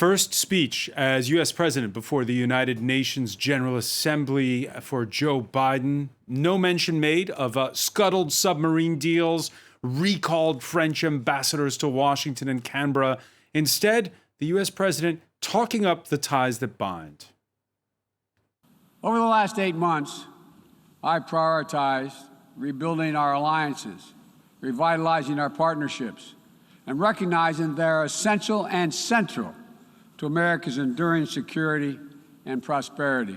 first speech as U.S. President before the United Nations General Assembly for Joe Biden. No mention made of scuttled submarine deals, recalled French ambassadors to Washington and Canberra. Instead, the U.S. President talking up the ties that bind. Over the last 8 months, I prioritized rebuilding our alliances, revitalizing our partnerships, and recognizing they're essential and central to America's enduring security and prosperity.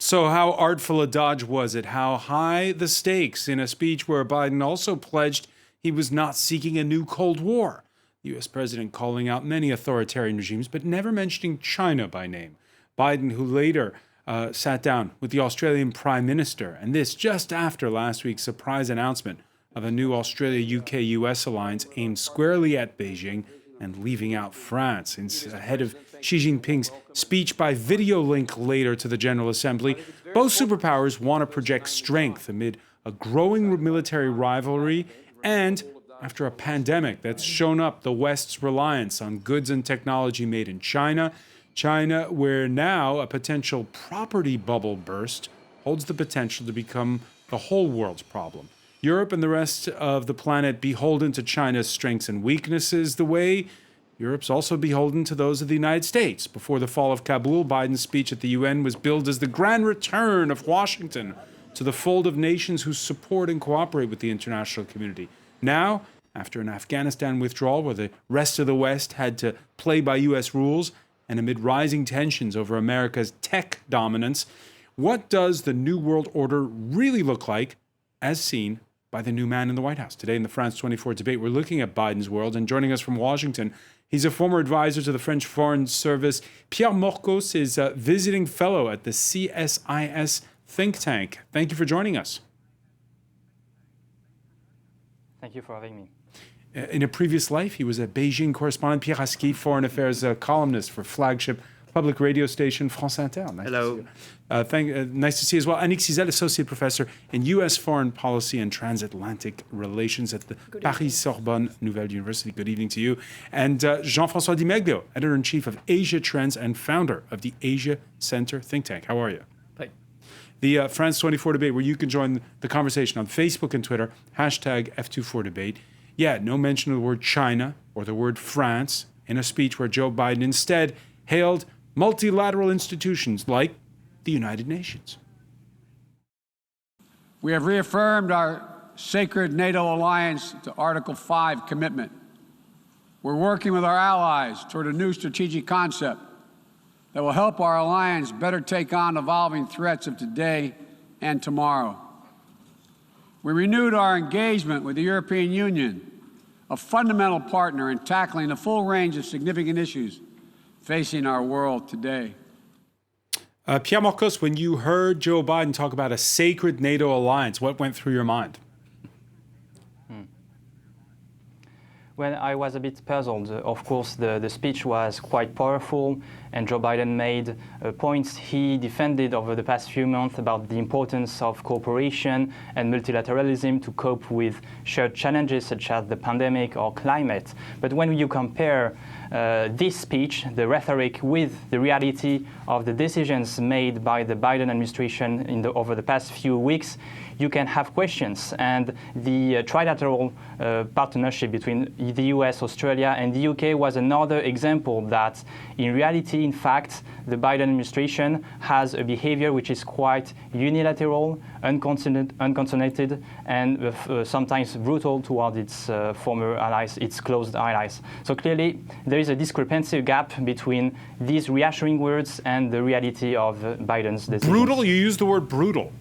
So how artful a dodge was it? How high the stakes in a speech where Biden also pledged he was not seeking a new Cold War? The U.S. president calling out many authoritarian regimes, but never mentioning China by name. Biden, who later sat down with the Australian Prime Minister, and this just after last week's surprise announcement of a new Australia-UK-US alliance aimed squarely at Beijing and leaving out France. Ahead of Xi Jinping's speech by video link later to the General Assembly, both superpowers want to project strength amid a growing military rivalry and after a pandemic that's shown up the West's reliance on goods and technology made in China, where now a potential property bubble burst holds the potential to become the whole world's problem. Europe and the rest of the planet beholden to China's strengths and weaknesses, the way Europe's also beholden to those of the United States. Before the fall of Kabul, Biden's speech at the UN was billed as the grand return of Washington to the fold of nations who support and cooperate with the international community. Now, after an Afghanistan withdrawal where the rest of the West had to play by U.S. rules, and amid rising tensions over America's tech dominance, what does the New World Order really look like as seen by the new man in the White House? Today in the France 24 debate, we're looking at Biden's world, and joining us from Washington, he's a former advisor to the French Foreign Service. Pierre Morcos is a visiting fellow at the CSIS think tank. Thank you for joining us. Thank you for having me. In a previous life, he was a Beijing correspondent, Pierre Aski, foreign affairs columnist for flagship public radio station France Inter. Hello. Nice to see you as well. Annick Cizel, associate professor in U.S. foreign policy and transatlantic relations at the Paris-Sorbonne Nouvelle University. Good evening to you. And Jean-François Di Meglio, editor-in-chief of Asia Trends and founder of the Asia Center think tank. How are you? Hi. The France 24 debate, where you can join the conversation on Facebook and Twitter, hashtag F24debate. Yeah, no mention of the word China or the word France in a speech where Joe Biden instead hailed multilateral institutions like the United Nations. We have reaffirmed our sacred NATO alliance to Article 5 commitment. We're working with our allies toward a new strategic concept that will help our alliance better take on evolving threats of today and tomorrow. We renewed our engagement with the European Union, a fundamental partner in tackling a full range of significant issues facing our world today. Pierre Morcos, when you heard Joe Biden talk about a sacred NATO alliance, what went through your mind? Well, I was a bit puzzled. Of course, the speech was quite powerful, and Joe Biden made points he defended over the past few months about the importance of cooperation and multilateralism to cope with shared challenges such as the pandemic or climate. But when you compare this speech, the rhetoric, with the reality of the decisions made by the Biden administration over the past few weeks, you can have questions. And the trilateral partnership between the US, Australia, and the UK was another example that, in reality, in fact, the Biden administration has a behavior which is quite unilateral, unconcerted, and sometimes brutal toward its former allies, its closed allies. So clearly, there is a discrepancy, a gap between these reassuring words and the reality of Biden's decisions. Brutal? You used the word brutal.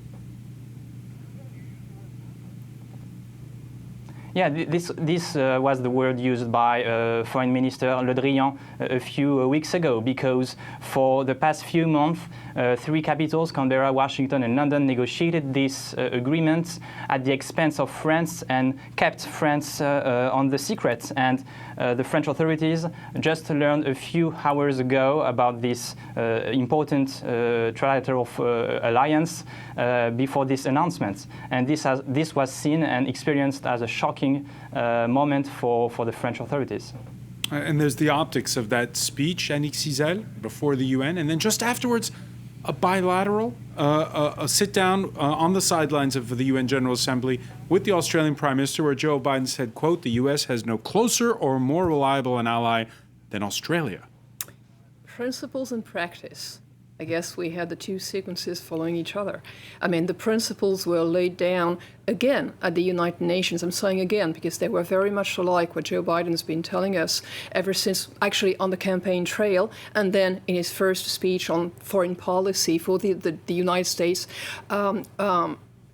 Yeah, this was the word used by Foreign Minister Le Drian a few weeks ago, because for the past few months, three capitals, Canberra, Washington, and London, negotiated this agreement at the expense of France and kept France on the secret. And the French authorities just learned a few hours ago about this important trilateral alliance before this announcement. And this was seen and experienced as a shocking moment for the French authorities. And there's the optics of that speech, Annick Cizel, before the UN, and then just afterwards, a bilateral, a sit-down on the sidelines of the UN General Assembly with the Australian Prime Minister, where Joe Biden said, quote, "The U.S. has no closer or more reliable an ally than Australia." Principles and practice. I guess we had the two sequences following each other. I mean, the principles were laid down again at the United Nations. I'm saying again because they were very much alike what Joe Biden's been telling us ever since, actually on the campaign trail, and then in his first speech on foreign policy for the United States,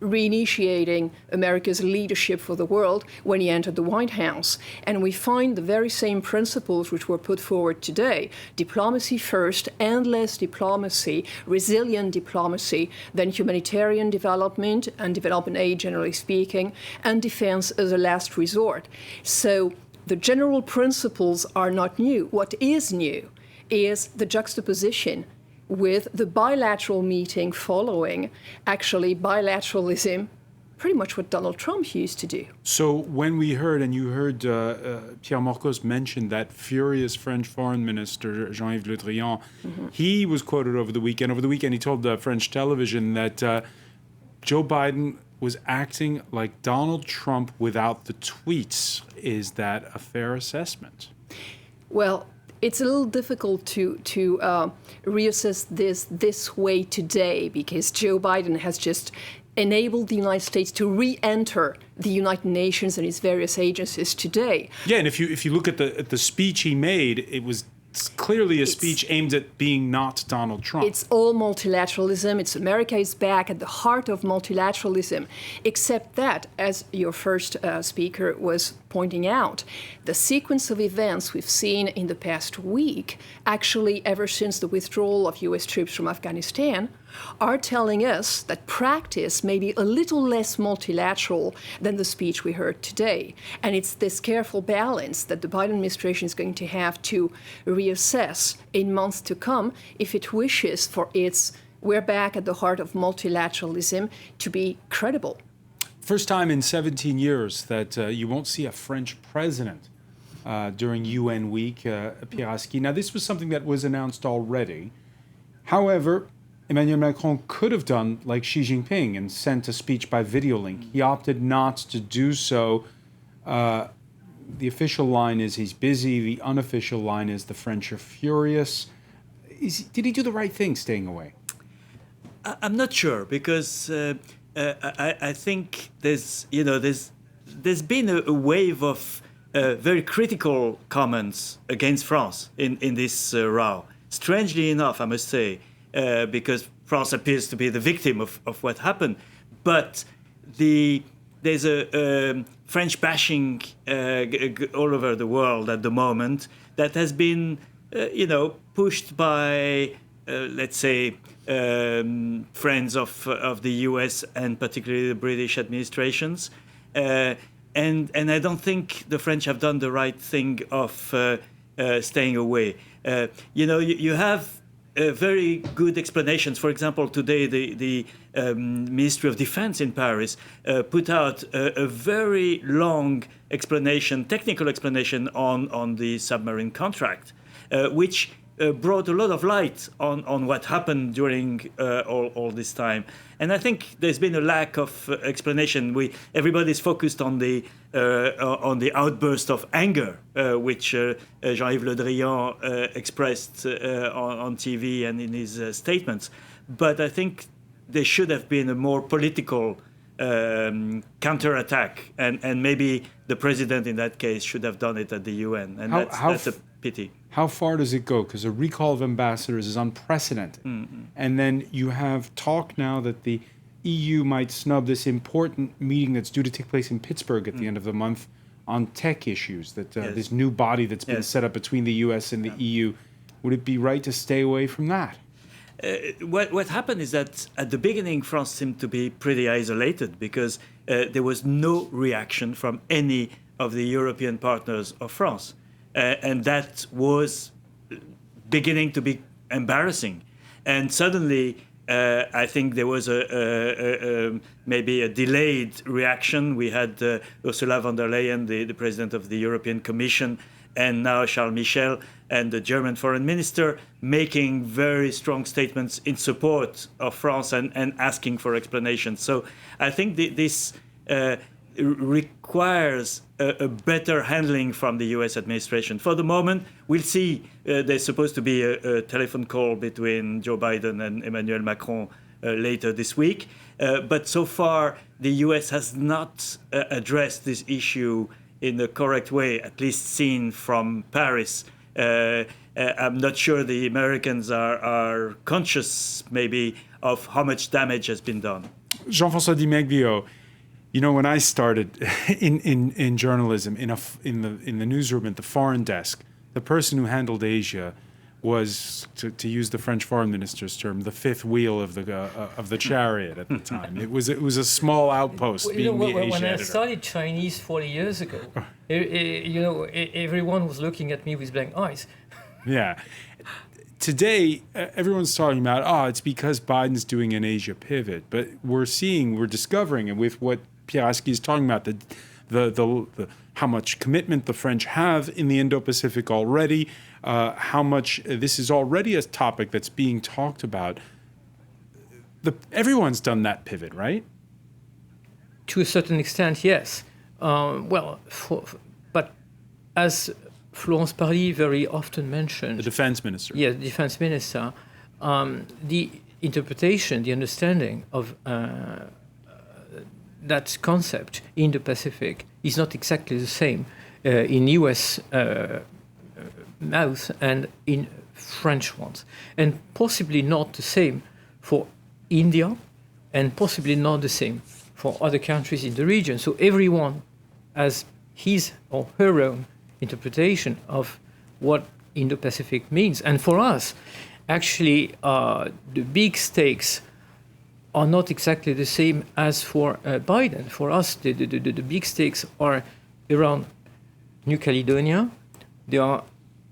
reinitiating America's leadership for the world when he entered the White House. And we find the very same principles which were put forward today: diplomacy first, endless diplomacy, resilient diplomacy, then humanitarian development and development aid, generally speaking, and defense as a last resort. So the general principles are not new. What is new is the juxtaposition with the bilateral meeting following, actually bilateralism, pretty much what Donald Trump used to do. So when we heard, and you heard Pierre Morcos mention that furious French foreign minister, Jean-Yves Le Drian, he was quoted over the weekend. Over the weekend, he told French television that Joe Biden was acting like Donald Trump without the tweets. Is that a fair assessment? Well, it's a little difficult to reassess this way today because Joe Biden has just enabled the United States to re-enter the United Nations and its various agencies today. Yeah, and if you look at the speech he made, it was clearly a speech aimed at being not Donald Trump. It's all multilateralism. It's America is back at the heart of multilateralism, except that, as your first speaker was pointing out, the sequence of events we've seen in the past week, actually ever since the withdrawal of U.S. troops from Afghanistan, are telling us that practice may be a little less multilateral than the speech we heard today. And it's this careful balance that the Biden administration is going to have to reassess in months to come if it wishes for its "we're back at the heart of multilateralism" to be credible. First time in 17 years that you won't see a French president during UN week, Pierre Aski. Now, this was something that was announced already. However, Emmanuel Macron could have done like Xi Jinping and sent a speech by video link. He opted not to do so. The official line is he's busy. The unofficial line is the French are furious. Did he do the right thing staying away? I'm not sure because I think there's been a wave of very critical comments against France in this row. Strangely enough, I must say, because France appears to be the victim of what happened. But there's a French bashing all over the world at the moment that has been, pushed by, let's say, friends of the US and particularly the British administrations. And I don't think the French have done the right thing of staying away. You have very good explanations. For example, today the Ministry of Defense in Paris put out a very long explanation, technical explanation on the submarine contract, which brought a lot of light on what happened during all this time. And I think there's been a lack of explanation. Everybody's focused on the outburst of anger, which Jean-Yves Le Drian expressed on TV and in his statements. But I think there should have been a more political counterattack, and maybe the president in that case should have done it at the UN, and that's a pity. How far does it go? Because a recall of ambassadors is unprecedented. Mm-hmm. And then you have talk now that the EU might snub this important meeting that's due to take place in Pittsburgh at the end of the month on tech issues, that this new body that's been set up between the US and the EU. Would it be right to stay away from that? What happened is that at the beginning, France seemed to be pretty isolated because there was no reaction from any of the European partners of France. And that was beginning to be embarrassing. And suddenly, I think there was maybe a delayed reaction. We had Ursula von der Leyen, the president of the European Commission, and now Charles Michel and the German foreign minister making very strong statements in support of France and asking for explanations. So I think this requires a better handling from the US administration. For the moment, we'll see. There's supposed to be a telephone call between Joe Biden and Emmanuel Macron later this week. But so far, the US has not addressed this issue in the correct way, at least seen from Paris. I'm not sure the Americans are conscious, maybe, of how much damage has been done. Jean-François Di Meglio, you know, when I started in journalism, in the newsroom at the foreign desk, the person who handled Asia was, to use the French foreign minister's term, the fifth wheel of the chariot at the time. It was a small outpost. Well, being the Asia when I editor. studied Chinese 40 years ago, everyone was looking at me with blank eyes. Yeah. Today, everyone's talking about, it's because Biden's doing an Asia pivot. But we're discovering, and with what Pierre Aski is talking about, the how much commitment the French have in the Indo-Pacific already, how much this is already a topic that's being talked about. Everyone's done that pivot, right? To a certain extent, yes. But as Florence Parly very often mentioned, The defense minister. Yeah, the defense minister, the interpretation, the understanding of that concept in the Pacific is not exactly the same in US mouth and in French ones, and possibly not the same for India, and possibly not the same for other countries in the region. So everyone has his or her own interpretation of what Indo-Pacific means. And for us, actually, the big stakes are not exactly the same as for Biden. For us, the big stakes are around New Caledonia. They are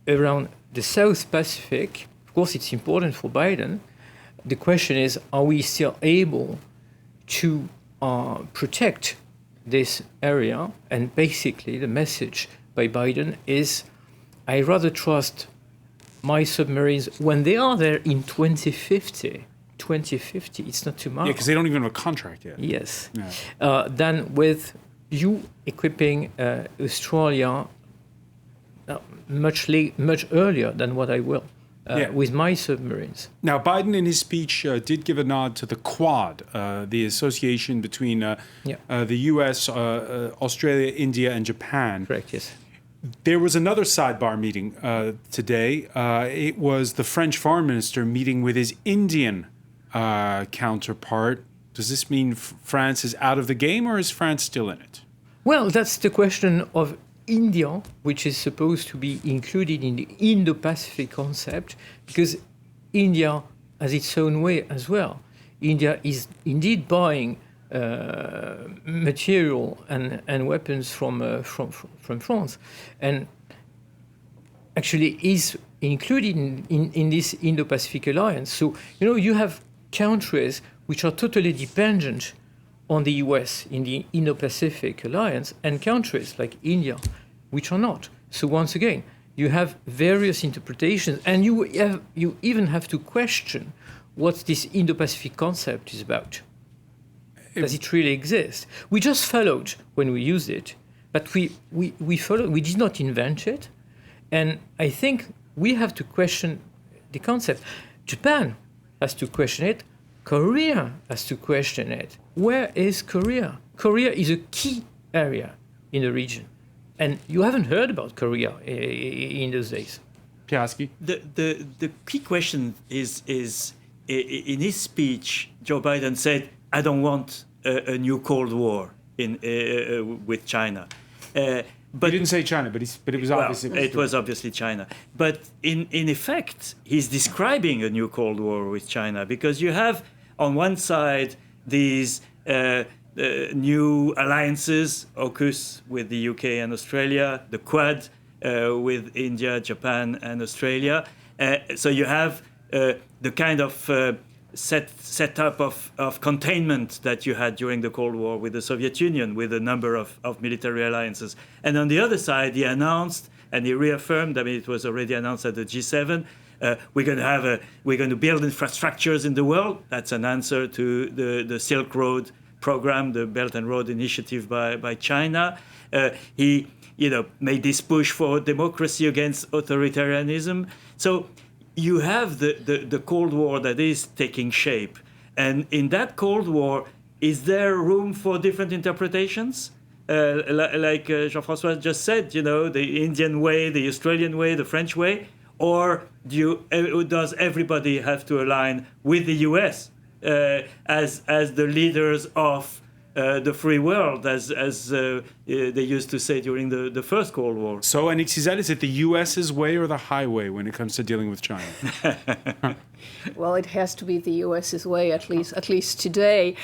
around the South Pacific. Of course, it's important for Biden. The question is, are we still able to protect this area? And basically, the message by Biden is, I rather trust my submarines when they are there in 2050. 2050, it's not tomorrow. Yeah, because they don't even have a contract yet. Yes. Yeah. Than with you equipping Australia much earlier than what I will with my submarines. Now, Biden in his speech did give a nod to the Quad, the association between the U.S., Australia, India, and Japan. Correct, yes. There was another sidebar meeting today. It was the French foreign minister meeting with his Indian counterpart. Does this mean France is out of the game, or is France still in it? Well, that's the question of India, which is supposed to be included in the Indo-Pacific concept, because India has its own way as well. India is indeed buying material and weapons from France, and actually is included in this Indo-Pacific alliance. So, you have countries which are totally dependent on the US in the Indo-Pacific alliance, and countries like India, which are not. So once again, you have various interpretations, and you even have to question what this Indo-Pacific concept is about. Does it really exist? We just followed when we used it, but we followed. We did not invent it, and I think we have to question the concept. Japan has to question it. Korea has to question it. Where is Korea? Korea is a key area in the region, and you haven't heard about Korea in those days. Piaski? The key question is in his speech, Joe Biden said, "I don't want a new Cold War with China." But he didn't say China, but it was obviously. Well, it was obviously China. But in effect, he's describing a new Cold War with China, because you have on one side these new alliances, AUKUS with the UK and Australia, the Quad with India, Japan, and Australia. So you have the kind of setup of containment that you had during the Cold War with the Soviet Union, with a number of military alliances. And on the other side, he announced and he reaffirmed. I mean, it was already announced at the G7. We're going to build infrastructures in the world. That's an answer to the Silk Road program, the Belt and Road Initiative by China. He, made this push for democracy against authoritarianism. So you have the Cold War that is taking shape. And in that Cold War, is there room for different interpretations? Like Jean-François just said, the Indian way, the Australian way, the French way? Or does everybody have to align with the US as the leaders of the free world, as they used to say during the First Cold War? So, Annick, is it the US's way or the highway when it comes to dealing with China? Well, it has to be the US's way, at least today,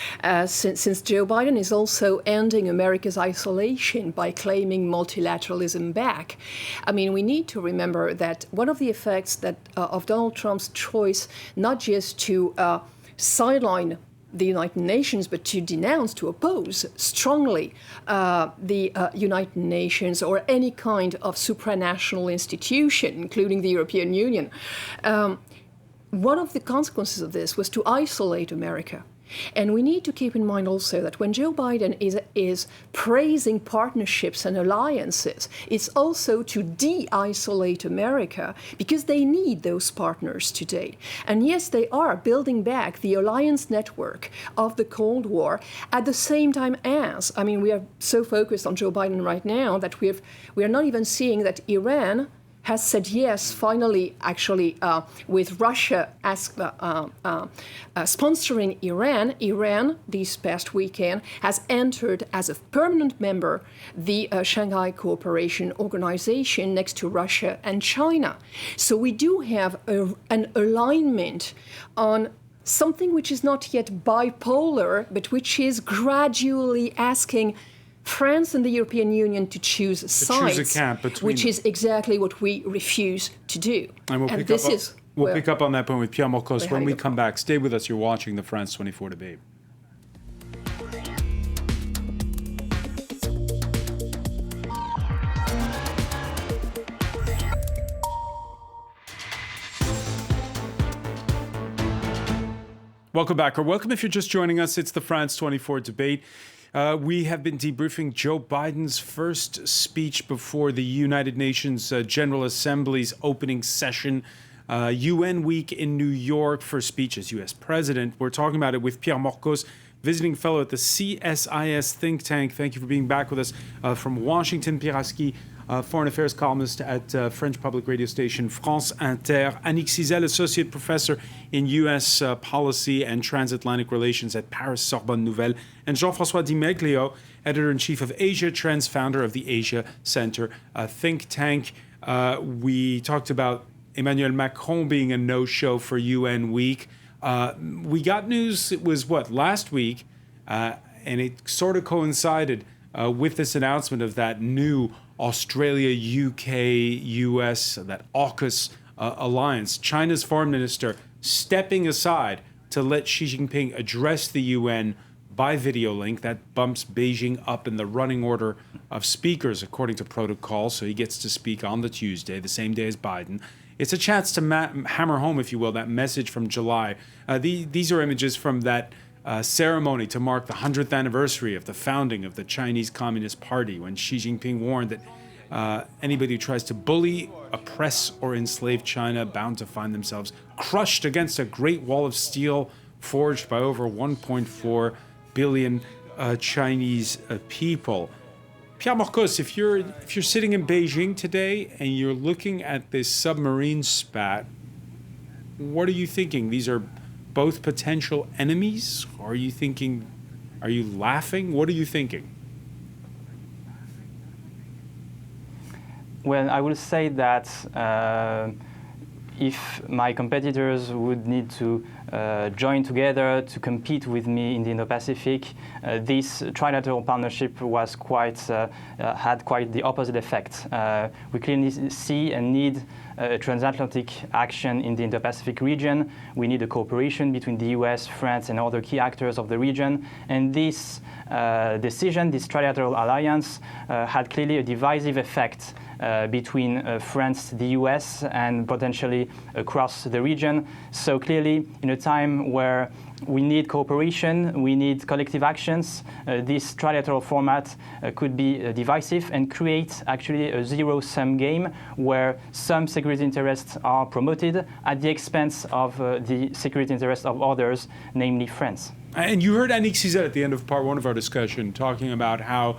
since Joe Biden is also ending America's isolation by claiming multilateralism back. I mean, we need to remember that one of the effects of Donald Trump's choice, not just to sideline the United Nations, but to denounce, to oppose strongly the United Nations or any kind of supranational institution, including the European Union. One of the consequences of this was to isolate America. And we need to keep in mind also that when Joe Biden is praising partnerships and alliances, it's also to de-isolate America because they need those partners today. And yes, they are building back the alliance network of the Cold War at the same time as, we are so focused on Joe Biden right now that we are not even seeing that Iran has said yes, finally, actually, with Russia sponsoring Iran. Iran, this past weekend, has entered as a permanent member the Shanghai Cooperation Organization next to Russia and China. So we do have an alignment on something which is not yet bipolar, but which is gradually asking France and the European Union to choose sides, choose a camp between which is exactly what we refuse to do. And we'll pick up on that point with Pierre Morcos when we come back. Stay with us. You're watching the France 24 debate. Welcome back, or welcome if you're just joining us. It's the France 24 debate. We have been debriefing Joe Biden's first speech before the United Nations General Assembly's opening session, UN Week in New York, first speech as U.S. President. We're talking about it with Pierre Morcos, visiting fellow at the CSIS think tank. Thank you for being back with us from Washington. Pierre Aski, foreign affairs columnist at French public radio station France Inter. Annick Cizel, associate professor in U.S. policy and transatlantic relations at Paris Sorbonne Nouvelle. And Jean-François Di Meglio, editor-in-chief of Asia Trends, founder of the Asia Center think tank. We talked about Emmanuel Macron being a no-show for UN Week. We got news, it was last week, and it sort of coincided with this announcement of that new Australia, UK, US, that AUKUS alliance. China's foreign minister stepping aside to let Xi Jinping address the UN by video link. That bumps Beijing up in the running order of speakers according to protocol, so he gets to speak on the Tuesday, the same day as Biden. It's a chance to hammer home, if you will, that message from July. These are images from that ceremony to mark the 100th anniversary of the founding of the Chinese Communist Party, when Xi Jinping warned that anybody who tries to bully, oppress, or enslave China bound to find themselves crushed against a great wall of steel forged by over 1.4 billion Chinese people. Pierre Morcos, if you're sitting in Beijing today and you're looking at this submarine spat, what are you thinking? These are both potential enemies? Are you laughing? What are you thinking? Well, I will say that if my competitors would need to join together to compete with me in the Indo-Pacific, this trilateral partnership had quite the opposite effect. We clearly see and need transatlantic action in the Indo-Pacific region. We need a cooperation between the US, France, and other key actors of the region. And this decision, this trilateral alliance, had clearly a divisive effect between France, the US, and potentially across the region. So clearly, in a time where we need cooperation, we need collective actions, this trilateral format could be divisive and create actually a zero-sum game where some security interests are promoted at the expense of the security interests of others, namely France. And you heard Annick Cizet at the end of part one of our discussion talking about how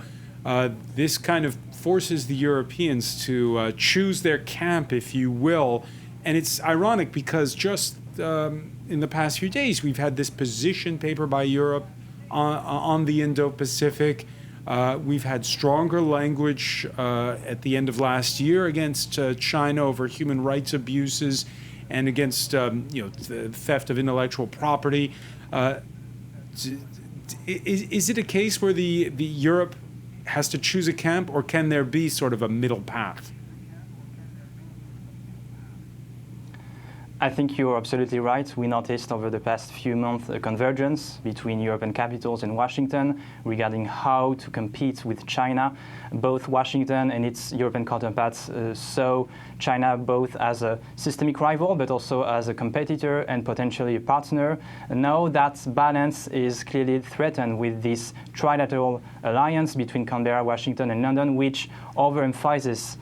this kind of forces the Europeans to choose their camp, if you will. And it's ironic because just in the past few days, we've had this position paper by Europe on the Indo-Pacific. We've had stronger language at the end of last year against China over human rights abuses and against the theft of intellectual property. Is it a case where the Europe has to choose a camp, or can there be sort of a middle path? I think you're absolutely right. We noticed over the past few months a convergence between European capitals and Washington regarding how to compete with China. Both Washington and its European counterparts saw China both as a systemic rival but also as a competitor and potentially a partner. Now that balance is clearly threatened with this trilateral alliance between Canberra, Washington and London, which overemphasizes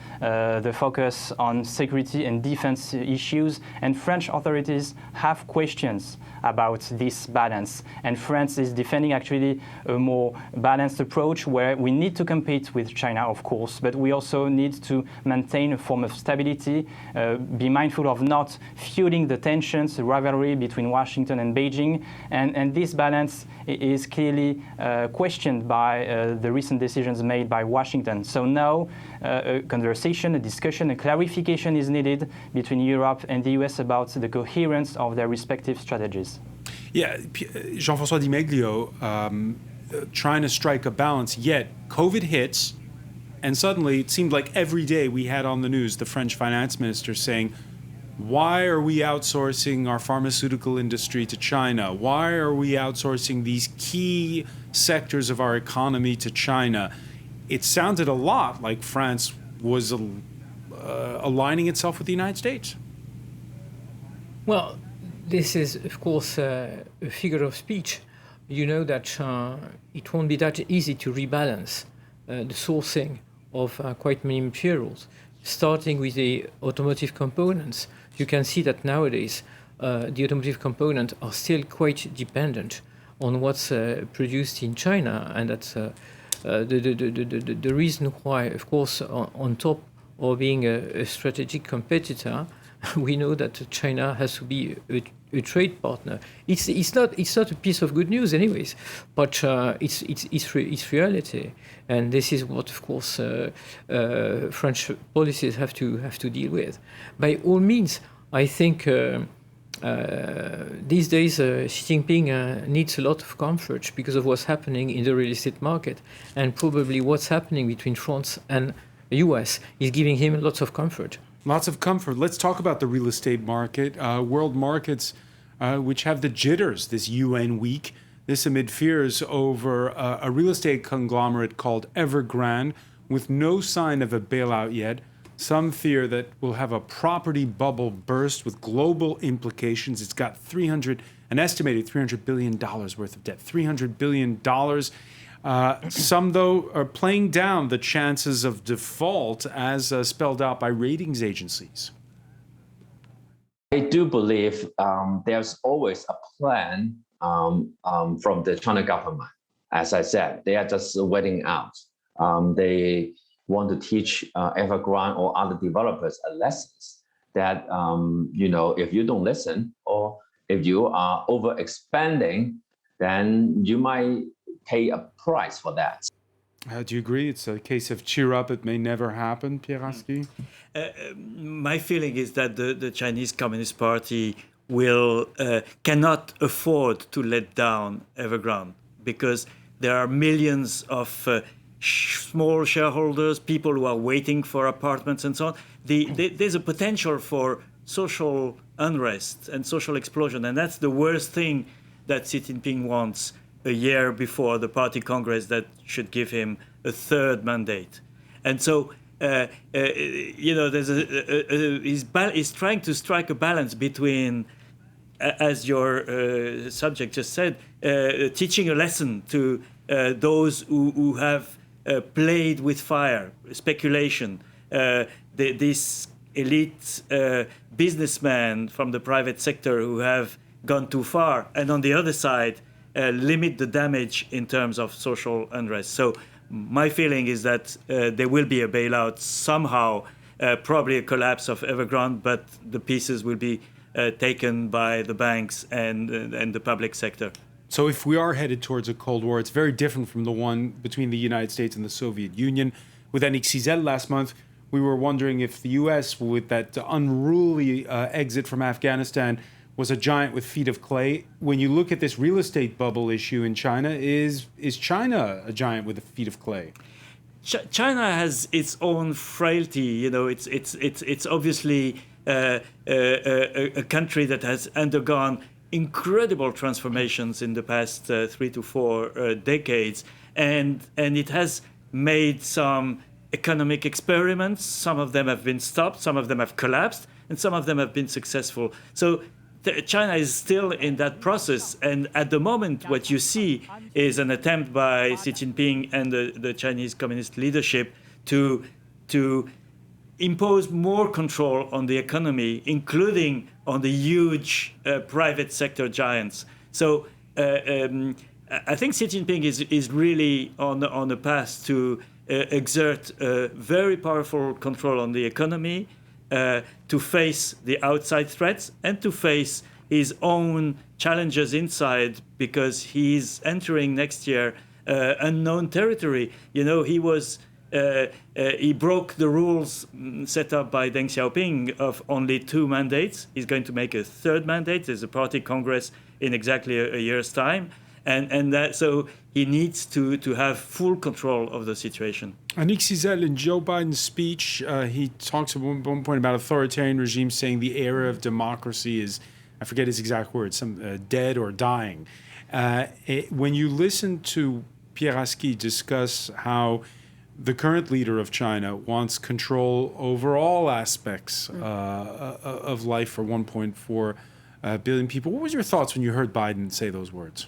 the focus on security and defense issues, and French authorities have questions about this balance. And France is defending actually a more balanced approach where we need to compete with China, of course, but we also need to maintain a form of stability, be mindful of not fueling the tensions, the rivalry between Washington and Beijing. And this balance is clearly questioned by the recent decisions made by Washington. So now a conversation, a discussion, a clarification is needed between Europe and the US about the coherence of their respective strategies. Yeah, Jean-François Di Meglio, trying to strike a balance, yet COVID hits, and suddenly it seemed like every day we had on the news the French finance minister saying, why are we outsourcing our pharmaceutical industry to China? Why are we outsourcing these key sectors of our economy to China? It sounded a lot like France was aligning itself with the United States. Well, this is, of course, a figure of speech. You know that it won't be that easy to rebalance the sourcing of quite many materials. Starting with the automotive components, you can see that nowadays the automotive components are still quite dependent on what's produced in China, and that's the reason why, of course, on top of being a strategic competitor, we know that China has to be a trade partner. It's not a piece of good news, anyways, but it's reality, and this is what, of course, French policies have to deal with. By all means, I think these days Xi Jinping needs a lot of comfort because of what's happening in the real estate market, and probably what's happening between France and the US is giving him lots of comfort. Lots of comfort. Let's talk about the real estate market. World markets, which have the jitters this UN week. This amid fears over a real estate conglomerate called Evergrande, with no sign of a bailout yet. Some fear that we'll have a property bubble burst with global implications. It's got an estimated $300 billion worth of debt. $300 billion. Some, though, are playing down the chances of default as spelled out by ratings agencies. I do believe there's always a plan from the China government. As I said, they are just waiting out. They want to teach Evergrande or other developers a lesson that, if you don't listen or if you are overexpanding, then you might pay a price for that. Do you agree? It's a case of cheer up, it may never happen, Pierre Aski? My feeling is that the Chinese Communist Party cannot afford to let down Evergrande, because there are millions of small shareholders, people who are waiting for apartments and so on. There's a potential for social unrest and social explosion, and that's the worst thing that Xi Jinping wants a year before the party congress that should give him a third mandate. And so there's he's trying to strike a balance between, as your subject just said, teaching a lesson to those who have played with fire, speculation, this elite businessmen from the private sector who have gone too far, and on the other side, limit the damage in terms of social unrest. So my feeling is that there will be a bailout somehow, probably a collapse of Evergrande, but the pieces will be taken by the banks and the public sector. So if we are headed towards a Cold War, it's very different from the one between the United States and the Soviet Union. With Annick Cizel last month, we were wondering if the U.S., with that unruly exit from Afghanistan, was a giant with feet of clay. When you look at this real estate bubble issue in China, is China a giant with feet of clay? China has its own frailty. It's obviously a country that has undergone incredible transformations in the past 3 to 4 decades, and it has made some economic experiments. Some of them have been stopped, some of them have collapsed, and some of them have been successful. So China is still in that process, and at the moment what you see is an attempt by Xi Jinping and the Chinese Communist leadership to impose more control on the economy, including on the huge private sector giants. So I think Xi Jinping is really on a path to exert very powerful control on the economy, to face the outside threats and to face his own challenges inside, because he's entering next year unknown territory. He broke the rules set up by Deng Xiaoping of only 2 mandates. He's going to make a 3rd mandate. There's a party congress in exactly a year's time. So he needs to have full control of the situation. Annick Cizel, in Joe Biden's speech, he talks at one point about authoritarian regimes, saying the era of democracy is, I forget his exact words, dead or dying. When you listen to Pierre Aski discuss how the current leader of China wants control over all aspects of life for 1.4 billion people, what was your thoughts when you heard Biden say those words?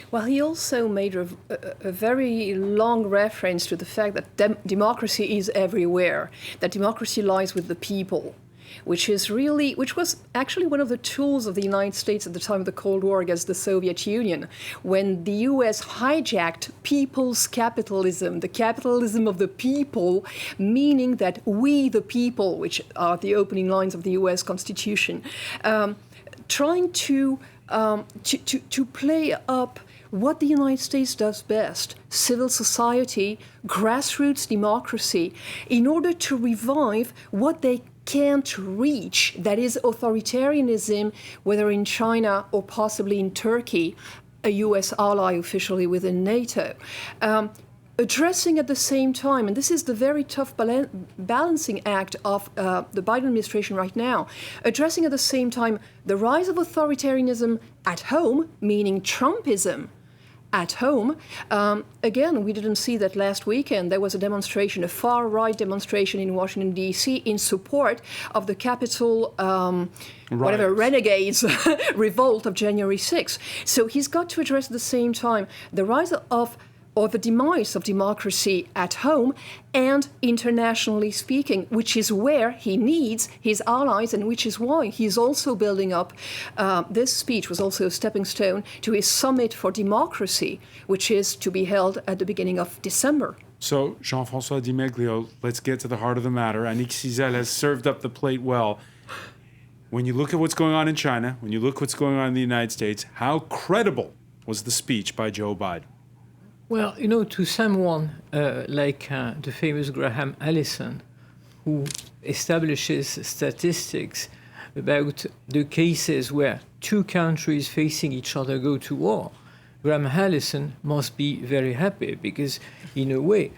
Well, he also made a very long reference to the fact that democracy is everywhere, that democracy lies with the people, which was actually one of the tools of the United States at the time of the Cold War against the Soviet Union, when the US hijacked people's capitalism, the capitalism of the people, meaning that we, the people, which are the opening lines of the US Constitution, trying to play up what the United States does best, civil society, grassroots democracy, in order to revive what they can't reach, that is authoritarianism, whether in China or possibly in Turkey, a US ally officially within NATO. Addressing at the same time, and this is the very tough balancing act of the Biden administration right now, addressing at the same time the rise of authoritarianism at home, meaning Trumpism at home. Again, we didn't see that last weekend. There was a demonstration, a far-right demonstration in Washington, D.C. in support of the Capitol, renegades revolt of January 6th. So he's got to address at the same time the rise of or the demise of democracy at home and internationally speaking, which is where he needs his allies and which is why he's also building up. This speech was also a stepping stone to his summit for democracy, which is to be held at the beginning of December. So, Jean-François Di Meglio, let's get to the heart of the matter. Annick Cizel has served up the plate well. When you look at what's going on in China, when you look what's going on in the United States, how credible was the speech by Joe Biden? Well, to someone like the famous Graham Allison, who establishes statistics about the cases where 2 countries facing each other go to war, Graham Allison must be very happy because, in a way,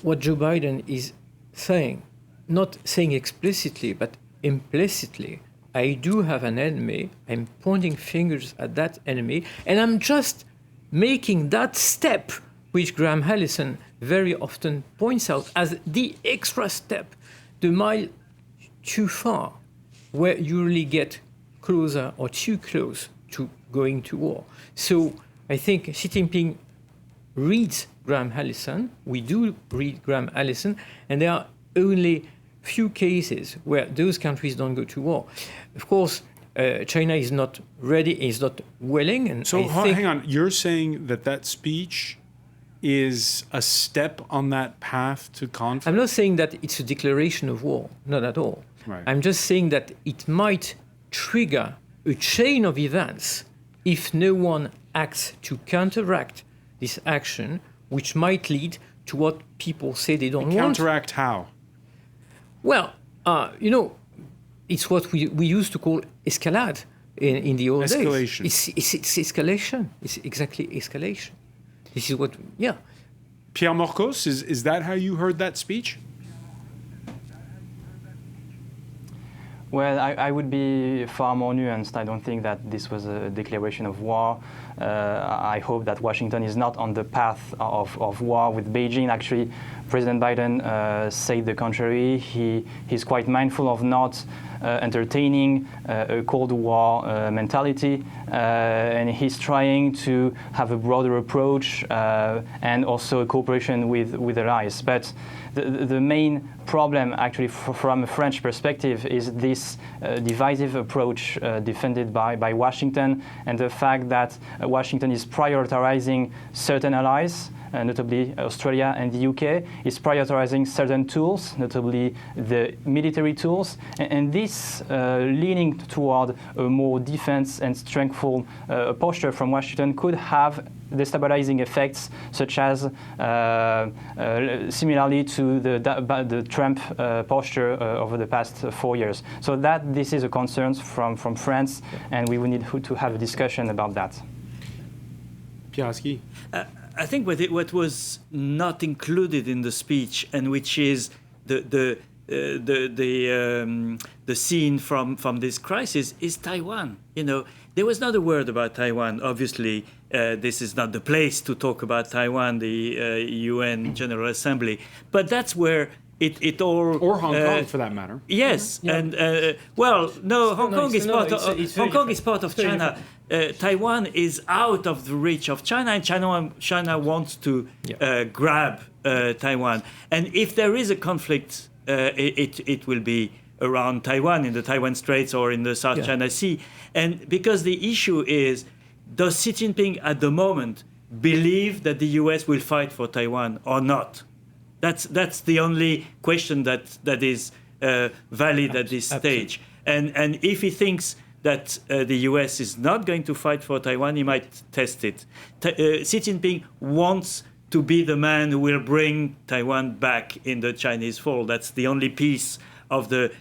what Joe Biden is saying, not saying explicitly, but implicitly, I do have an enemy, I'm pointing fingers at that enemy, and I'm just making that step which Graham Allison very often points out as the extra step, the mile too far, where you really get closer or too close to going to war. So I think Xi Jinping reads Graham Allison. We do read Graham Allison, and there are only few cases where those countries don't go to war. Of course, China is not ready, is not willing. And so hang on, you're saying that that speech is a step on that path to conflict? I'm not saying that it's a declaration of war, not at all. Right. I'm just saying that it might trigger a chain of events if no one acts to counteract this action, which might lead to what people say they don't want. Counteract how? Well, it's what we used to call escalade in the old escalation. days. It's escalation. It's exactly escalation. This is what, yeah. Pierre Morcos, is that how you heard that speech? Well, I would be far more nuanced. I don't think that this was a declaration of war. I hope that Washington is not on the path of war with Beijing. Actually, President Biden said the contrary. He's quite mindful of not entertaining a Cold War mentality, and he's trying to have a broader approach and also a cooperation with allies. But the main problem, actually, from a French perspective, is this divisive approach defended by Washington, and the fact that Washington is prioritizing certain allies, notably Australia and the UK, is prioritizing certain tools, notably the military tools, and this leaning toward a more defense and strengthful posture from Washington could have destabilizing effects, such as similarly to the Trump posture over the past 4 years. So this is a concern from France, and we will need to have a discussion about that. Piaski? I think what was not included in the speech, and which is the scene from this crisis, is Taiwan. There was not a word about Taiwan. Obviously, this is not the place to talk about Taiwan, the UN General Assembly. But that's where it all... Or Hong Kong, for that matter. Yes, Yeah. and Hong Kong is part of China. Taiwan is out of the reach of China, and China wants to grab Taiwan. And if there is a conflict, it will be around Taiwan, in the Taiwan Straits or in the South China Sea. And because the issue is, does Xi Jinping at the moment believe that the US will fight for Taiwan or not? That's the only question that is valid at this stage. And if he thinks that the US is not going to fight for Taiwan, he might test it. Xi Jinping wants to be the man who will bring Taiwan back in the Chinese fold. That's the only piece of the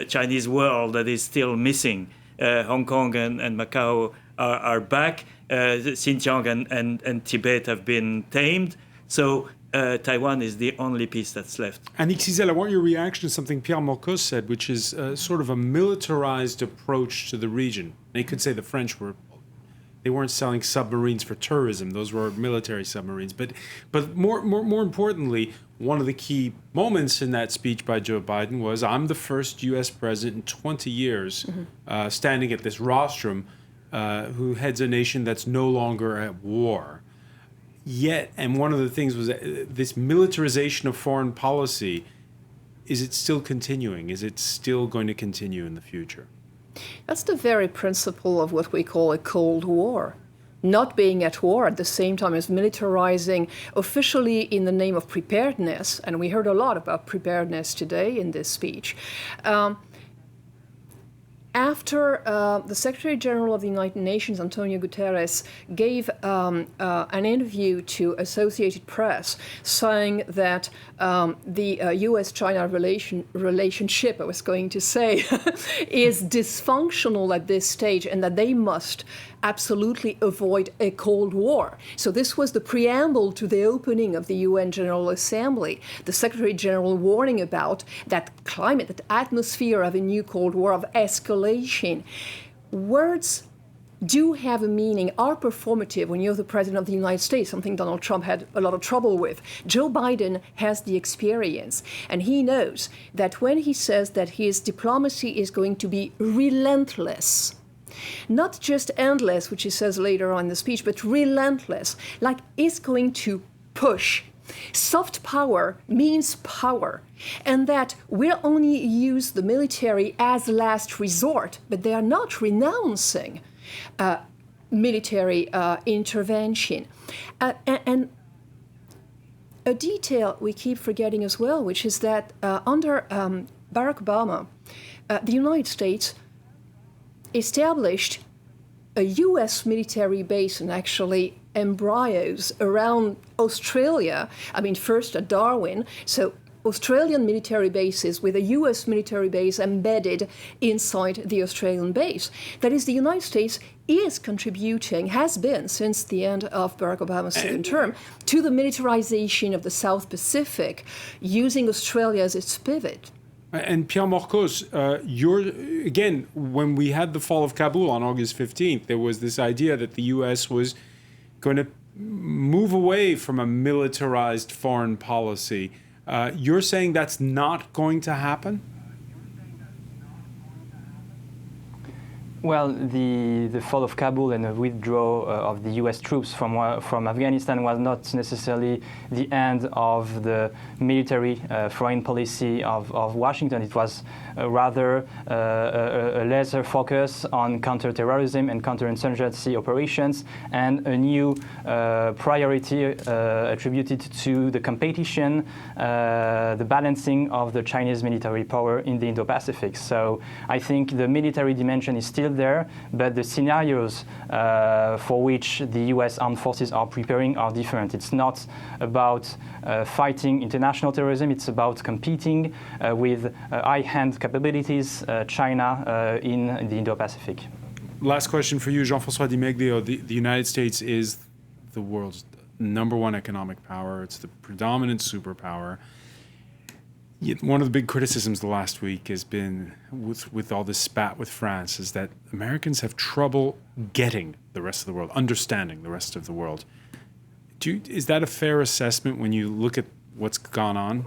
Chinese world that is still missing. Hong Kong and Macau are back. Xinjiang and Tibet have been tamed. So Taiwan is the only piece that's left. Annick Cizel, I want your reaction to something Pierre Morcos said, which is sort of a militarized approach to the region. And you could say the French they weren't selling submarines for tourism; those were military submarines. But more importantly, one of the key moments in that speech by Joe Biden was, "I'm the first U.S. president in 20 years standing at this rostrum who heads a nation that's no longer at war." Yet, and one of the things was this militarization of foreign policy, is it still continuing? Is it still going to continue in the future? That's the very principle of what we call a Cold War. Not being at war at the same time as militarizing officially in the name of preparedness, and we heard a lot about preparedness today in this speech. After the Secretary General of the United Nations, Antonio Guterres, gave an interview to Associated Press saying that the U.S.-China relationship, I was going to say, is dysfunctional at this stage, and that they must absolutely avoid a Cold War. So this was the preamble to the opening of the UN General Assembly. The Secretary General warning about that climate, that atmosphere of a new Cold War, of escalation. Words do have a meaning, are performative when you're the president of the United States, something Donald Trump had a lot of trouble with. Joe Biden has the experience, and he knows that when he says that his diplomacy is going to be relentless, not just endless, which he says later on in the speech, but relentless, like is going to push. Soft power means power, and that we'll only use the military as last resort, but they are not renouncing military intervention. And a detail we keep forgetting as well, which is that under Barack Obama, the United States established a U.S. military base and actually embryos around Australia. I mean, first at Darwin, so Australian military bases with a U.S. military base embedded inside the Australian base. That is, the United States is contributing, has been since the end of Barack Obama's second term, to the militarization of the South Pacific, using Australia as its pivot. And Pierre Morcos, again, when we had the fall of Kabul on August 15th, there was this idea that the U.S. was going to move away from a militarized foreign policy. You're saying that's not going to happen? Well, the fall of Kabul and the withdrawal of the U.S. troops from Afghanistan was not necessarily the end of the military foreign policy of Washington. It was rather a lesser focus on counterterrorism and counterinsurgency operations, and a new priority attributed to the competition, the balancing of the Chinese military power in the Indo-Pacific. So I think the military dimension is still there, but the scenarios for which the U.S. armed forces are preparing are different. It's not about fighting international terrorism, it's about competing with high-hand capabilities, China in the Indo-Pacific. Last question for you, Jean-François Di Meglio. The United States is the world's #1 economic power. It's the predominant superpower. Yet one of the big criticisms the last week has been, with all this spat with France, is that Americans have trouble getting the rest of the world, understanding the rest of the world. Is that a fair assessment when you look at what's gone on?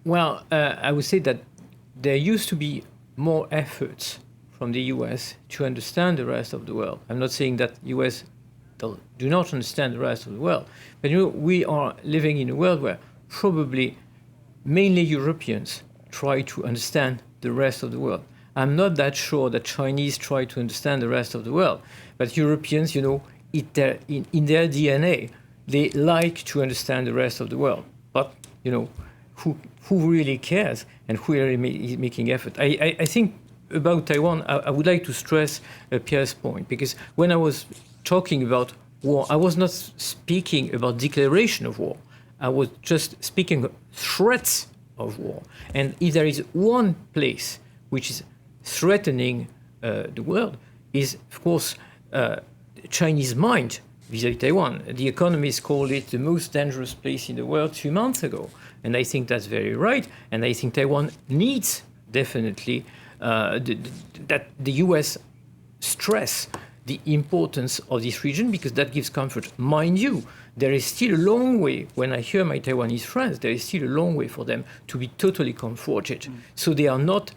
Well, I would say that there used to be more efforts from the US to understand the rest of the world. I'm not saying that US do not understand the rest of the world, but we are living in a world where probably mainly Europeans try to understand the rest of the world. I'm not that sure that Chinese try to understand the rest of the world, but Europeans, in their DNA, they like to understand the rest of the world. But, who really cares and who really is making effort? I think about Taiwan, I would like to stress Pierre's point, because when I was talking about war, I was not speaking about declaration of war. I was just speaking of threats of war. And if there is one place which is threatening the world, is, of course, Chinese mind vis-à-vis Taiwan. The Economist called it the most dangerous place in the world 2 months ago. And I think that's very right. And I think Taiwan needs definitely that the US stress the importance of this region, because that gives comfort. Mind you, there is still a long way, when I hear my Taiwanese friends, there is still a long way for them to be totally comforted. So they are not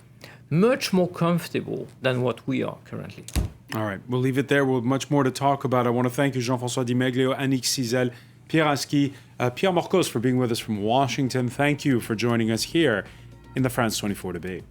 much more comfortable than what we are currently. All right, we'll leave it there. We'll have much more to talk about. I want to thank you, Jean-François Di Meglio, Annick Cizel, Pierre Aski, Pierre Morcos for being with us from Washington. Thank you for joining us here in the France 24 debate.